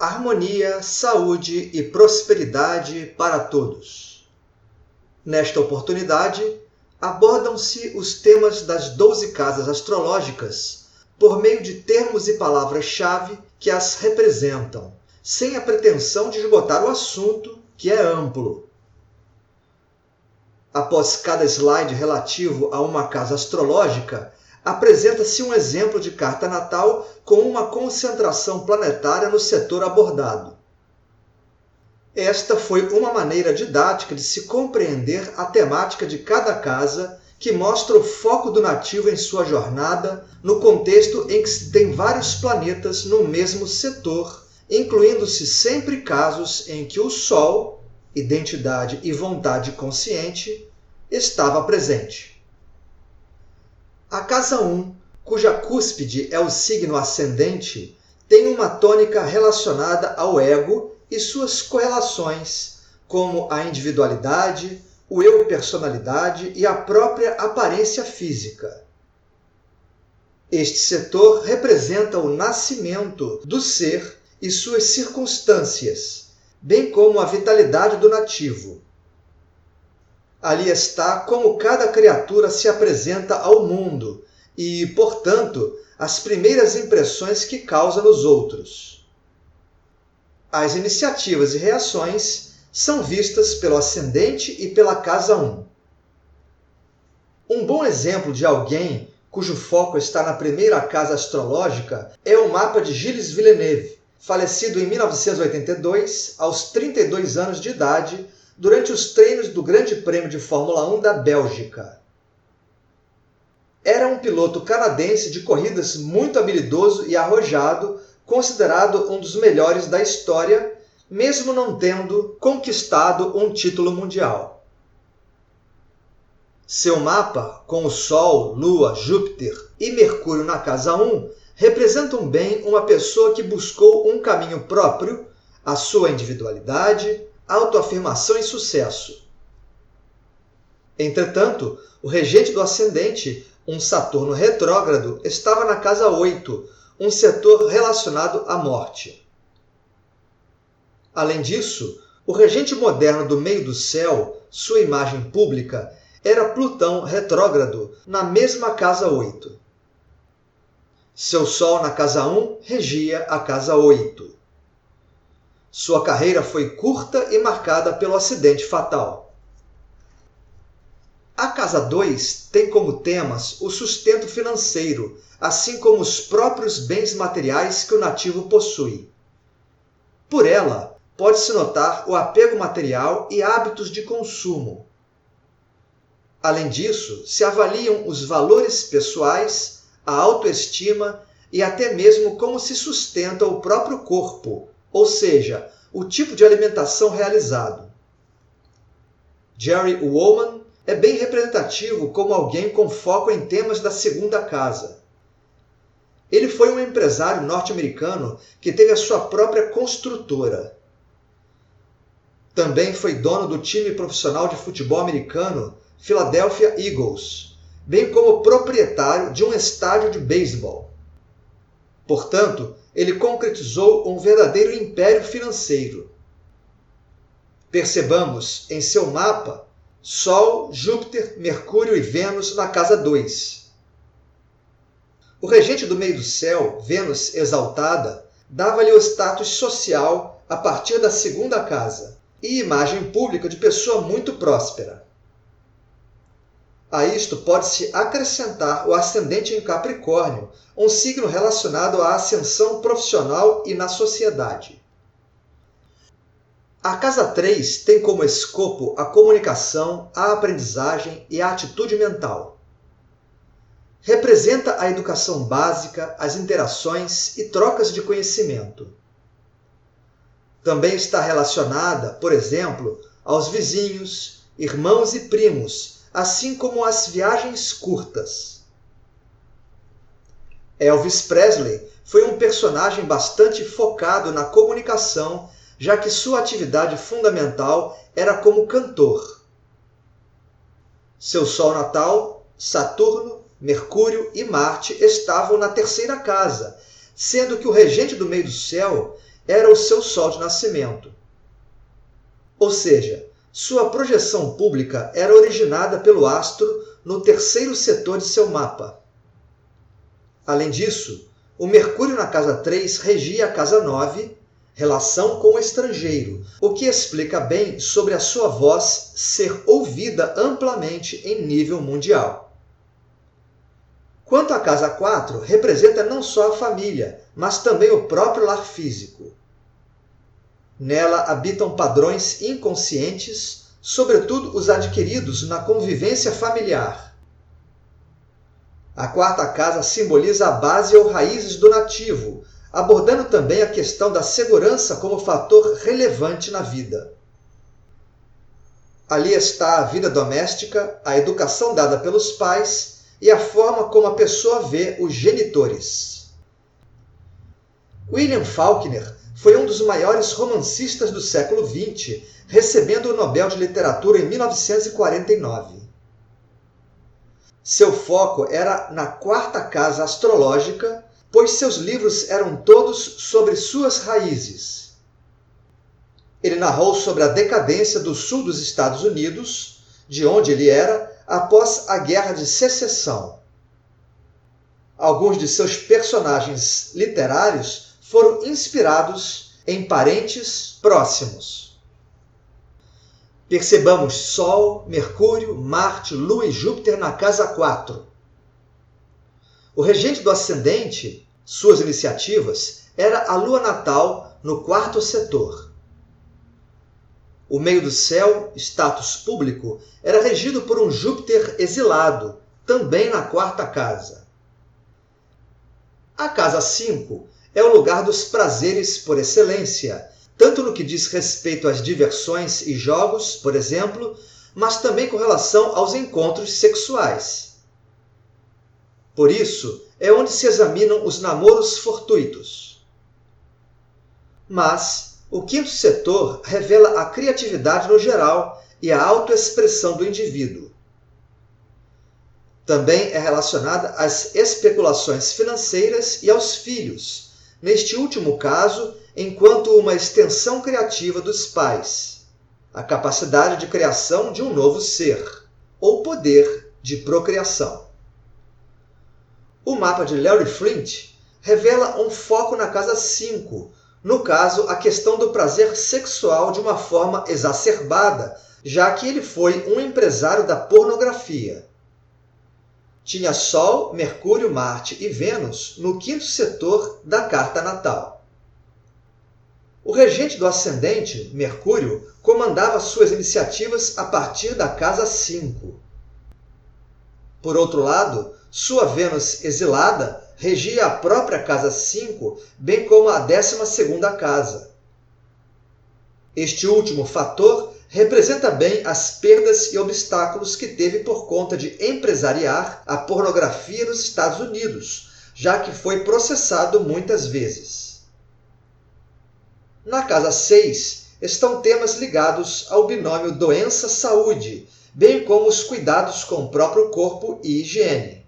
harmonia, saúde e prosperidade para todos. Nesta oportunidade, abordam-se os temas das 12 casas astrológicas por meio de termos e palavras-chave que as representam, sem a pretensão de esgotar o assunto, que é amplo. Após cada slide relativo a uma casa astrológica, apresenta-se um exemplo de carta natal com uma concentração planetária no setor abordado. Esta foi uma maneira didática de se compreender a temática de cada casa, que mostra o foco do nativo em sua jornada, no contexto em que se tem vários planetas no mesmo setor, incluindo-se sempre casos em que o Sol, identidade e vontade consciente, estava presente. A casa 1, cuja cúspide é o signo ascendente, tem uma tônica relacionada ao ego e suas correlações, como a individualidade, o eu-personalidade e a própria aparência física. Este setor representa o nascimento do ser e suas circunstâncias, bem como a vitalidade do nativo. Ali está como cada criatura se apresenta ao mundo e, portanto, as primeiras impressões que causa nos outros. As iniciativas e reações são vistas pelo ascendente e pela casa 1. Um bom exemplo de alguém cujo foco está na primeira casa astrológica é o mapa de Gilles Villeneuve, falecido em 1982, aos 32 anos de idade, durante os treinos do Grande Prêmio de Fórmula 1 da Bélgica. Era um piloto canadense de corridas muito habilidoso e arrojado, considerado um dos melhores da história, mesmo não tendo conquistado um título mundial. Seu mapa, com o Sol, Lua, Júpiter e Mercúrio na casa 1, representam bem uma pessoa que buscou um caminho próprio, a sua individualidade, autoafirmação e sucesso. Entretanto, o regente do ascendente, um Saturno retrógrado, estava na casa 8, um setor relacionado à morte. Além disso, o regente moderno do meio do céu, sua imagem pública, era Plutão retrógrado, na mesma casa 8. Seu Sol na casa 1 regia a casa 8. Sua carreira foi curta e marcada pelo acidente fatal. A casa 2 tem como temas o sustento financeiro, assim como os próprios bens materiais que o nativo possui. Por ela, pode-se notar o apego material e hábitos de consumo. Além disso, se avaliam os valores pessoais, a autoestima e até mesmo como se sustenta o próprio corpo, ou seja, o tipo de alimentação realizado. Jerry Ullman é bem representativo como alguém com foco em temas da segunda casa. Ele foi um empresário norte-americano que teve a sua própria construtora. Também foi dono do time profissional de futebol americano Philadelphia Eagles, bem como proprietário de um estádio de beisebol. Portanto, ele concretizou um verdadeiro império financeiro. Percebamos em seu mapa Sol, Júpiter, Mercúrio e Vênus na casa 2. O regente do meio do céu, Vênus exaltada, dava-lhe o status social a partir da segunda casa e imagem pública de pessoa muito próspera. A isto pode-se acrescentar o ascendente em Capricórnio, um signo relacionado à ascensão profissional e na sociedade. A casa 3 tem como escopo a comunicação, a aprendizagem e a atitude mental. Representa a educação básica, as interações e trocas de conhecimento. Também está relacionada, por exemplo, aos vizinhos, irmãos e primos, assim como as viagens curtas. Elvis Presley foi um personagem bastante focado na comunicação, já que sua atividade fundamental era como cantor. Seu Sol natal, Saturno, Mercúrio e Marte estavam na terceira casa, sendo que o regente do meio do céu era o seu Sol de nascimento. Ou seja, sua projeção pública era originada pelo astro no terceiro setor de seu mapa. Além disso, o Mercúrio na casa 3 regia a casa 9, relação com o estrangeiro, o que explica bem sobre a sua voz ser ouvida amplamente em nível mundial. Quanto à casa 4, representa não só a família, mas também o próprio lar físico. Nela habitam padrões inconscientes, sobretudo os adquiridos na convivência familiar. A quarta casa simboliza a base ou raízes do nativo, abordando também a questão da segurança como fator relevante na vida. Ali está a vida doméstica, a educação dada pelos pais e a forma como a pessoa vê os genitores. William Faulkner foi um dos maiores romancistas do século XX, recebendo o Nobel de Literatura em 1949. Seu foco era na quarta casa astrológica, pois seus livros eram todos sobre suas raízes. Ele narrou sobre a decadência do sul dos Estados Unidos, de onde ele era, após a Guerra de Secessão. Alguns de seus personagens literários foram inspirados em parentes próximos. Percebamos Sol, Mercúrio, Marte, Lua e Júpiter na casa 4. O regente do ascendente, suas iniciativas, era a Lua natal no quarto setor. O meio do céu, status público, era regido por um Júpiter exilado, também na quarta casa. A casa 5 é o lugar dos prazeres por excelência, tanto no que diz respeito às diversões e jogos, por exemplo, mas também com relação aos encontros sexuais. Por isso, é onde se examinam os namoros fortuitos. Mas o quinto setor revela a criatividade no geral e a autoexpressão do indivíduo. Também é relacionada às especulações financeiras e aos filhos, neste último caso, enquanto uma extensão criativa dos pais, a capacidade de criação de um novo ser, ou poder de procriação. O mapa de Larry Flynt revela um foco na casa 5, no caso, a questão do prazer sexual de uma forma exacerbada, já que ele foi um empresário da pornografia. Tinha Sol, Mercúrio, Marte e Vênus no quinto setor da carta natal. O regente do ascendente, Mercúrio, comandava suas iniciativas a partir da casa 5. Por outro lado, sua Vênus exilada regia a própria casa 5, bem como a 12ª casa. Este último fator representa bem as perdas e obstáculos que teve por conta de empresariar a pornografia nos Estados Unidos, já que foi processado muitas vezes. Na casa 6 estão temas ligados ao binômio doença-saúde, bem como os cuidados com o próprio corpo e higiene.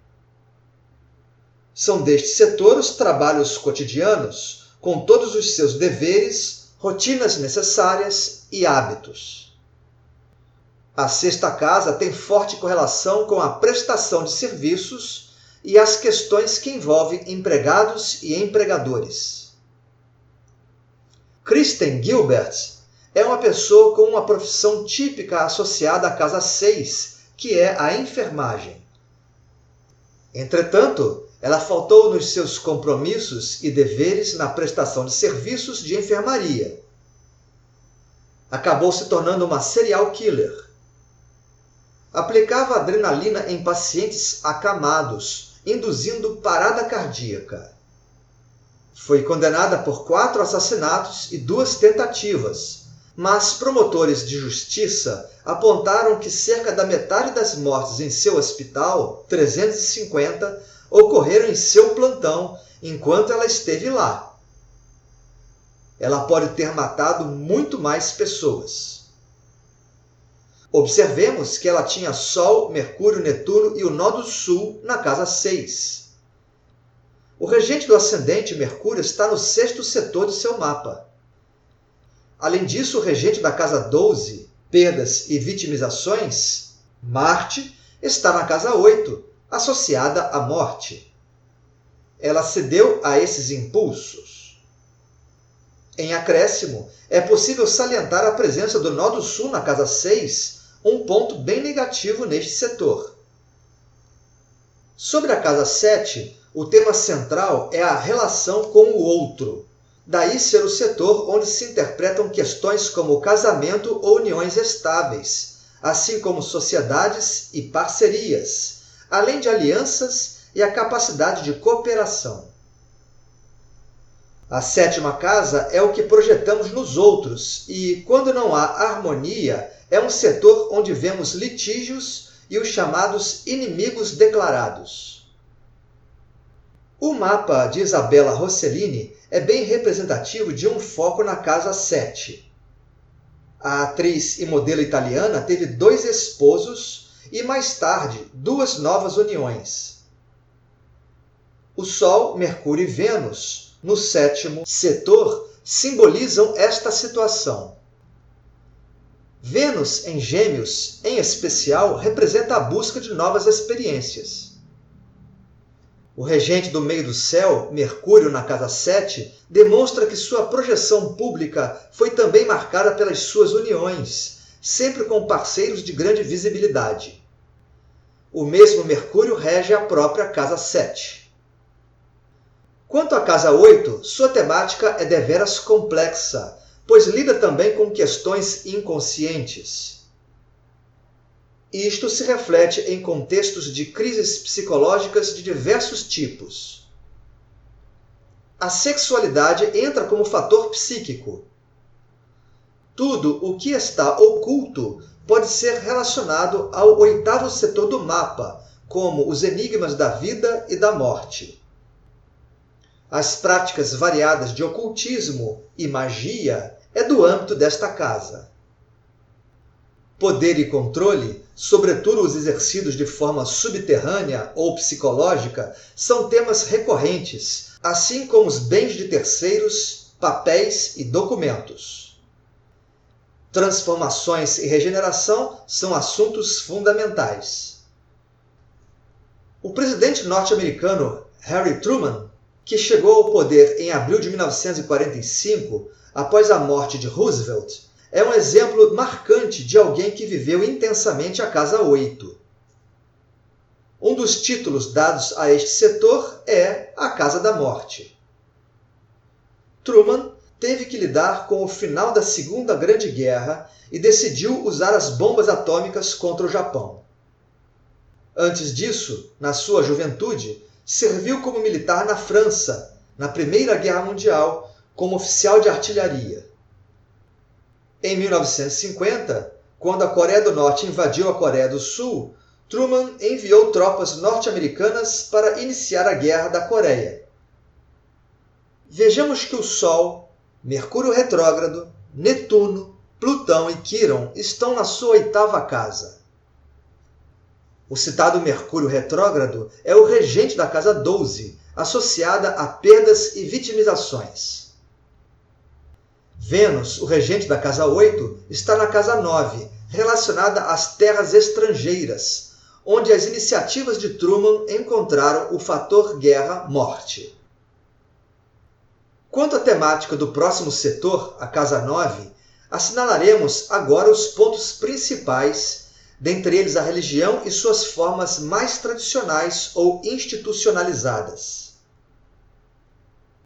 São deste setor os trabalhos cotidianos, com todos os seus deveres, rotinas necessárias e hábitos. A sexta casa tem forte correlação com a prestação de serviços e as questões que envolvem empregados e empregadores. Kristen Gilbert é uma pessoa com uma profissão típica associada à casa 6, que é a enfermagem. Entretanto, ela faltou nos seus compromissos e deveres na prestação de serviços de enfermaria. Acabou se tornando uma serial killer. Aplicava adrenalina em pacientes acamados, induzindo parada cardíaca. Foi condenada por 4 assassinatos e 2 tentativas, mas promotores de justiça apontaram que cerca da metade das mortes em seu hospital, 350, ocorreram em seu plantão enquanto ela esteve lá. Ela pode ter matado muito mais pessoas. Observemos que ela tinha Sol, Mercúrio, Netuno e o Nó do Sul na casa 6. O regente do ascendente, Mercúrio, está no 6º setor de seu mapa. Além disso, o regente da casa 12, perdas e vitimizações, Marte, está na casa 8, associada à morte. Ela cedeu a esses impulsos. Em acréscimo, é possível salientar a presença do nó do Sul na casa 6, um ponto bem negativo neste setor. Sobre a casa 7, o tema central é a relação com o outro. Daí ser o setor onde se interpretam questões como casamento ou uniões estáveis, assim como sociedades e parcerias, além de alianças e a capacidade de cooperação. A 7ª casa é o que projetamos nos outros e, quando não há harmonia, é um setor onde vemos litígios e os chamados inimigos declarados. O mapa de Isabella Rossellini é bem representativo de um foco na casa 7. A atriz e modelo italiana teve 2 esposos e, mais tarde, 2 novas uniões. O Sol, Mercúrio e Vênus, no 7º setor, simbolizam esta situação. Vênus, em Gêmeos, em especial, representa a busca de novas experiências. O regente do meio do céu, Mercúrio, na casa 7, demonstra que sua projeção pública foi também marcada pelas suas uniões, sempre com parceiros de grande visibilidade. O mesmo Mercúrio rege a própria casa 7. Quanto à casa 8, sua temática é deveras complexa, pois lida também com questões inconscientes. Isto se reflete em contextos de crises psicológicas de diversos tipos. A sexualidade entra como fator psíquico. Tudo o que está oculto pode ser relacionado ao 8º setor do mapa, como os enigmas da vida e da morte. As práticas variadas de ocultismo e magia é do âmbito desta casa. Poder e controle, sobretudo os exercidos de forma subterrânea ou psicológica, são temas recorrentes, assim como os bens de terceiros, papéis e documentos. Transformações e regeneração são assuntos fundamentais. O presidente norte-americano Harry Truman, que chegou ao poder em abril de 1945, após a morte de Roosevelt, é um exemplo marcante de alguém que viveu intensamente a casa 8. Um dos títulos dados a este setor é a Casa da Morte. Truman teve que lidar com o final da Segunda Grande Guerra e decidiu usar as bombas atômicas contra o Japão. Antes disso, na sua juventude, serviu como militar na França, na Primeira Guerra Mundial, como oficial de artilharia. Em 1950, quando a Coreia do Norte invadiu a Coreia do Sul, Truman enviou tropas norte-americanas para iniciar a Guerra da Coreia. Vejamos que o Sol, Mercúrio retrógrado, Netuno, Plutão e Quirón estão na sua 8ª casa. O citado Mercúrio retrógrado é o regente da casa 12, associada a perdas e vitimizações. Vênus, o regente da casa 8, está na casa 9, relacionada às terras estrangeiras, onde as iniciativas de Truman encontraram o fator guerra-morte. Quanto à temática do próximo setor, a casa 9, assinalaremos agora os pontos principais, dentre eles a religião e suas formas mais tradicionais ou institucionalizadas.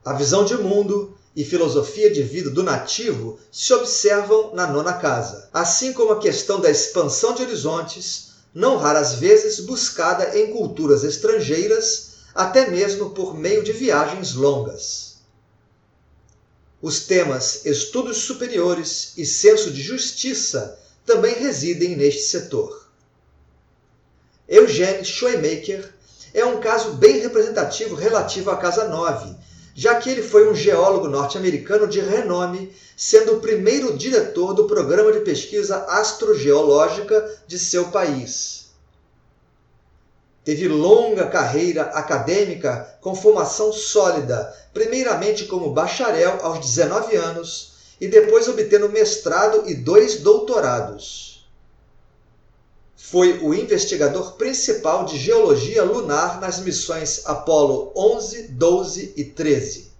A visão de mundo e filosofia de vida do nativo se observam na 9ª casa, assim como a questão da expansão de horizontes, não raras vezes buscada em culturas estrangeiras, até mesmo por meio de viagens longas. Os temas estudos superiores e senso de justiça também residem neste setor. Eugene Shoemaker é um caso bem representativo relativo à casa 9, já que ele foi um geólogo norte-americano de renome, sendo o primeiro diretor do programa de pesquisa astrogeológica de seu país. Teve longa carreira acadêmica com formação sólida, primeiramente como bacharel aos 19 anos e depois obtendo mestrado e 2 doutorados. Foi o investigador principal de geologia lunar nas missões Apollo 11, 12 e 13.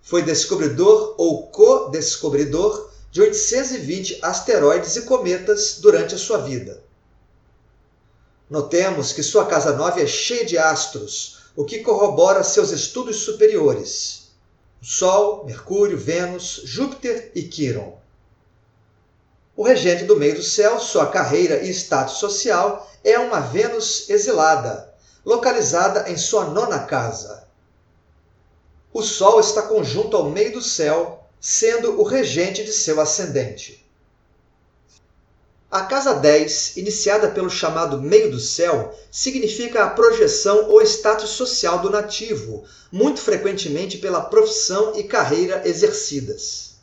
Foi descobridor ou co-descobridor de 820 asteroides e cometas durante a sua vida. Notemos que sua casa 9 é cheia de astros, o que corrobora seus estudos superiores: Sol, Mercúrio, Vênus, Júpiter e Quíron. O regente do meio do céu, sua carreira e status social, é uma Vênus exilada, localizada em sua 9ª casa. O Sol está conjunto ao meio do céu, sendo o regente de seu ascendente. A casa 10, iniciada pelo chamado meio do céu, significa a projeção ou status social do nativo, muito frequentemente pela profissão e carreira exercidas.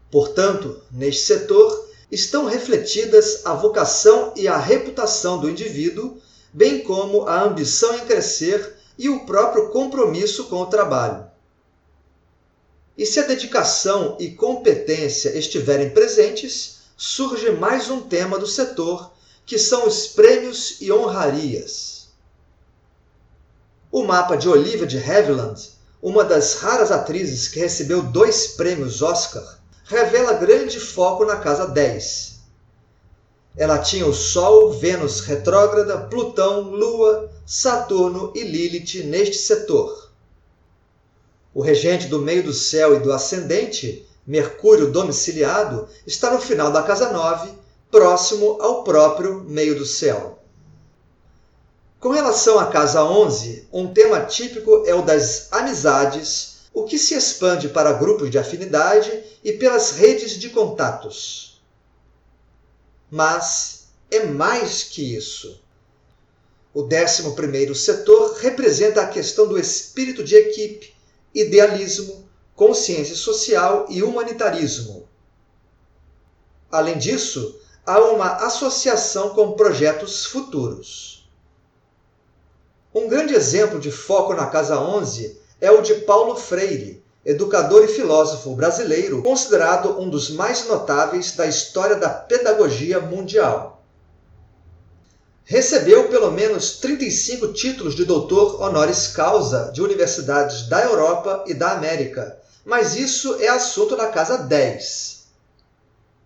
Portanto, neste setor, estão refletidas a vocação e a reputação do indivíduo, bem como a ambição em crescer e o próprio compromisso com o trabalho. E se a dedicação e competência estiverem presentes, surge mais um tema do setor, que são os prêmios e honrarias. O mapa de Olivia de Havilland, uma das raras atrizes que recebeu 2 prêmios Oscar, revela grande foco na casa 10. Ela tinha o Sol, Vênus retrógrada, Plutão, Lua, Saturno e Lilith neste setor. O regente do meio do céu e do ascendente, Mercúrio domiciliado, está no final da casa 9, próximo ao próprio meio do céu. Com relação à casa 11, um tema típico é o das amizades, o que se expande para grupos de afinidade e pelas redes de contatos. Mas é mais que isso. O 11º setor representa a questão do espírito de equipe, idealismo, consciência social e humanitarismo. Além disso, há uma associação com projetos futuros. Um grande exemplo de foco na casa 11 é o de Paulo Freire, educador e filósofo brasileiro, considerado um dos mais notáveis da história da pedagogia mundial. Recebeu pelo menos 35 títulos de doutor honoris causa de universidades da Europa e da América, mas isso é assunto da casa 10.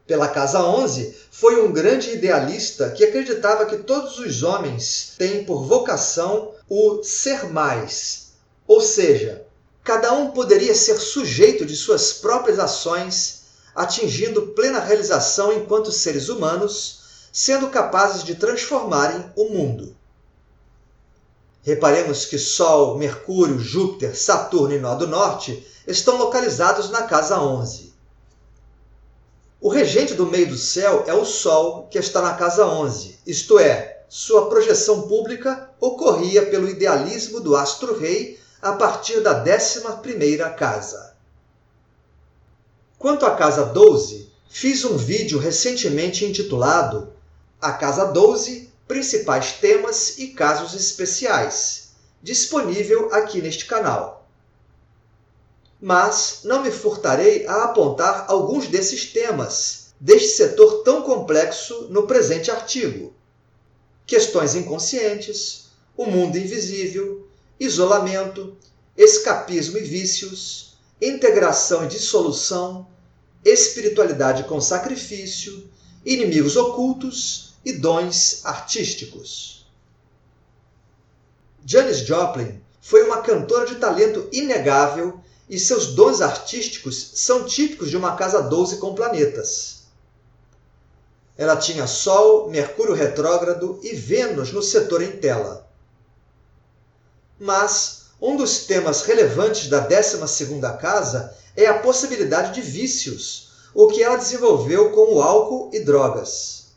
Pela casa 11, foi um grande idealista que acreditava que todos os homens têm por vocação o ser mais, ou seja, cada um poderia ser sujeito de suas próprias ações, atingindo plena realização enquanto seres humanos, sendo capazes de transformarem o mundo. Reparemos que Sol, Mercúrio, Júpiter, Saturno e Nó do Norte estão localizados na casa 11. O regente do meio do céu é o Sol, que está na casa 11, isto é, sua projeção pública ocorria pelo idealismo do astro-rei a partir da 11ª casa. Quanto à casa 12, fiz um vídeo recentemente intitulado A Casa 12, Principais Temas e Casos Especiais, disponível aqui neste canal. Mas não me furtarei a apontar alguns desses temas, deste setor tão complexo no presente artigo. Questões inconscientes, o mundo invisível, isolamento, escapismo e vícios, integração e dissolução, espiritualidade com sacrifício, inimigos ocultos e dons artísticos. Janis Joplin foi uma cantora de talento inegável e seus dons artísticos são típicos de uma casa 12 com planetas. Ela tinha Sol, Mercúrio retrógrado e Vênus no setor em tela. Mas um dos temas relevantes da 12ª casa é a possibilidade de vícios, o que ela desenvolveu com o álcool e drogas.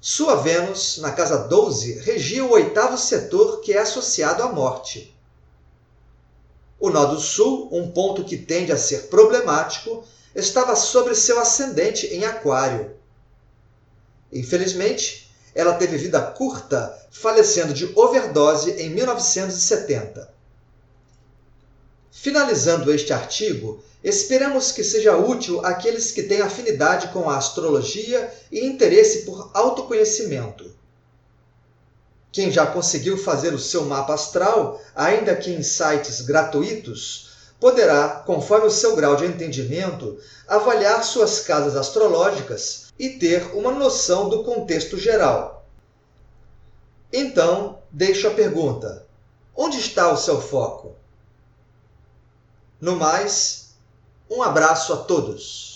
Sua Vênus, na casa 12, regia o 8º setor, que é associado à morte. O Nó do Sul, um ponto que tende a ser problemático, estava sobre seu ascendente em Aquário. Infelizmente, Ela teve vida curta, falecendo de overdose em 1970. Finalizando este artigo, esperamos que seja útil àqueles que têm afinidade com a astrologia e interesse por autoconhecimento. Quem já conseguiu fazer o seu mapa astral, ainda que em sites gratuitos, poderá, conforme o seu grau de entendimento, avaliar suas casas astrológicas e ter uma noção do contexto geral. Então, deixo a pergunta: onde está o seu foco? No mais, um abraço a todos!